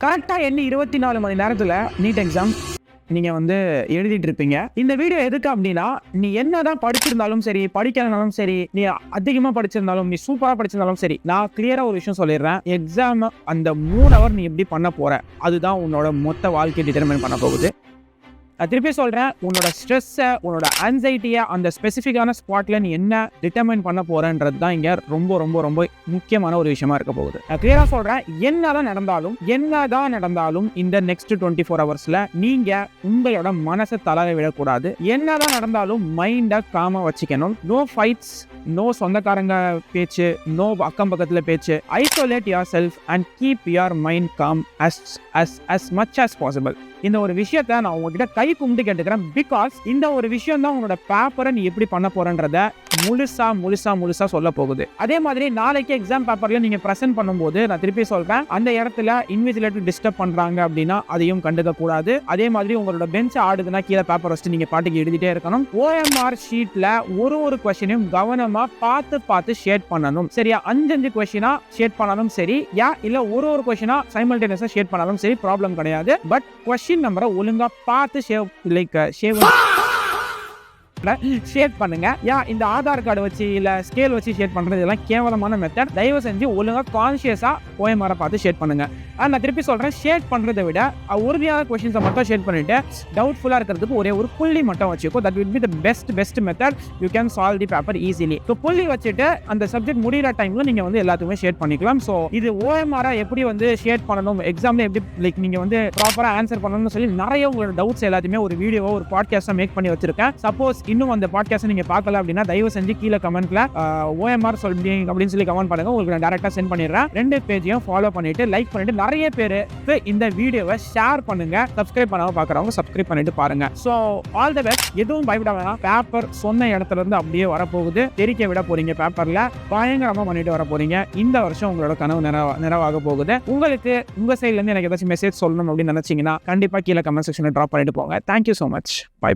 கரெக்டாக எண்ணி 24 மணி நேரத்தில் நீட் எக்ஸாம் நீங்கள் வந்து எழுதிட்டு இருப்பீங்க. இந்த வீடியோ எதுக்கு அப்படின்னா, நீ என்னதான் படிச்சிருந்தாலும் சரி, படிக்கலனாலும் சரி, நீ அதிகமாக படிச்சிருந்தாலும், நீ சூப்பராக படிச்சிருந்தாலும் சரி, நான் கிளியராக ஒரு விஷயம் சொல்லிடுறேன். எக்ஸாம் அந்த 3 ஹவர் நீ எப்படி பண்ண போற, அதுதான் உன்னோட மொத்த வாழ்க்கையை டிட்டர்மைன் பண்ண போகுது. நான் திருப்பி சொல்கிறேன், உன்னோட ஸ்ட்ரெஸ்ஸை, உன்னோட ஆன்சைட்டியை அந்த ஸ்பெசிஃபிக்கான ஸ்பாட்டில் நீ என்ன டிட்டர்மைன் பண்ண போகிறன்றது தான் இங்கே ரொம்ப ரொம்ப ரொம்ப முக்கியமான ஒரு விஷயமா இருக்க போகுது. நான் கிளியராக சொல்கிறேன், என்னதான் நடந்தாலும் இந்த நெக்ஸ்ட் 24 ஹவர்ஸில் நீங்கள் உங்களோட மனசை தளர விடக்கூடாது. என்னதான் நடந்தாலும் மைண்டை காமாக வச்சுக்கணும். நோ ஃபைட்ஸ், நோ சொந்தக்காரங்க பேச்சு, நோ அக்கம் பக்கத்தில் பேச்சு. Isolate your self and keep your mind com as much as possible. இந்த ஒரு விஷயத்தை நான் உங்ககிட்ட கை கும்பிட்டு கேட்டுக்கிறேன். பிகாஸ் இந்த ஒரு விஷயம் தான் உங்களோட பேப்பரை நீ எப்படி பண்ண போறன்றத முழுசா சொல்ல போகுது. அதே மாதிரி நாளைக்கு எக்ஸாம் பேப்பர்ல நீங்க பிரசன்ட் பண்ணும்போது நான் திருப்பி சொல்றேன், அந்த இடத்துல இன்விஜிலேட்டர் டிஸ்டர்ப் பண்றாங்க அப்படின்னா அதையும் கண்டுக்க கூடாது. அதே மாதிரி உங்களோட பெஞ்ச் ஆடுதுன்னா கீழே பேப்பர் வச்சுட்டு நீங்க பாட்டுக்கு எழுதிட்டே இருக்கணும். OMR ஷீட்ல ஒரு கொஸ்டினையும் கவனமா பார்த்து ஷேட் பண்ணணும். சரியா? 5 கொஸ்டினா ஷேட் பண்ணாலும் சரி, இல்ல ஒரு கொஸ்டினா சைமல்டேனியஸா ஷேட் பண்ணாலும் சரி, ப்ராப்ளம் கிடையாது. பட் கொஸ்டின் நம்பரை ஒழுங்கா பார்த்து ஷேட் பண்ணுங்க. இந்த ஆதார் கார்டு வச்சு இல்ல ஸ்கேல் வச்சு ஷேட் பண்றது இதெல்லாம் கேவலமான மெத்தட். தயவு செஞ்சு ஒழுங்கா கான்ஷியஸா OMR பார்த்து ஷேட் பண்ணுங்க. நான் திருப்பி சொல்றேன், ஷேட் பண்றதை விட உறுதியான கொஸ்டின்ஸை மட்டும் ஷேட் பண்ணிட்டு டவுட்ஃபுல்லா இருக்கிறதுக்கு ஒரே ஒரு புள்ளி மட்டும் வச்சுக்கோ. That will be the best method. You can solve the paper easily. So புள்ளி வச்சுட்டு அந்த சப்ஜெக்ட் முடிகிற டைம்ல நீங்க வந்து எல்லாத்துக்குமே ஷேட் பண்ணிக்கலாம். ஸோ இது OMR எப்படி வந்து ஷேட் பண்ணணும், எக்ஸாம்ல எப்படி நீங்க வந்து ப்ராப்பரா ஆன்சர் பண்ணணும்னு சொல்லி நிறைய உங்களோட டவுட்ஸ் எல்லாத்தையுமே ஒரு வீடியோவோ ஒரு பாட்காஸ்டா மேக் பண்ணி வச்சிருக்கேன். சப்போஸ் இன்னும் அந்த பாட்காஸ்ட் நீங்க பார்க்கல அப்படின்னா தயவு செஞ்சு கீழே கமெண்ட்ல OMR சொல்றீங்க அப்படின்னு சொல்லி கமெண்ட் பண்ணுங்க. உங்களுக்கு நான் டைரக்டா சென்ட் பண்ணிடுறேன். 2 பேஜையும் ஃபாலோ பண்ணிட்டு லைக் பண்ணிட்டு நிறைய பேருக்கு இந்த வீடியோவை ஷேர் பண்ணுங்க. சப்ஸ்கிரைப் பண்ணாம பார்க்கறவங்க சப்ஸ்கிரைப் பண்ணிட்டு பாருங்க. So all the best. எதுவும் பயப்பட வேணாம். பேப்பர் சொன்ன இடத்துல இருந்து அப்படியே வரப்போகுது. தெரிக்க விட போறீங்க. பேப்பர்ல பயங்கரமா பண்ணிட்டு வர போறீங்க. இந்த வருஷம் உங்களோட கனவு நிறைவாக போகுது. உங்களுக்கு உங்க சைட்ல இருந்து எனக்கு ஏதாச்சும் மெசேஜ் சொல்லணும் அப்படின்னு நினைச்சீங்கன்னா கண்டிப்பா கீழே கமெண்ட் செக்ஷன்ல டிராப் பண்ணிட்டு போங்க. Thank you so much. Bye.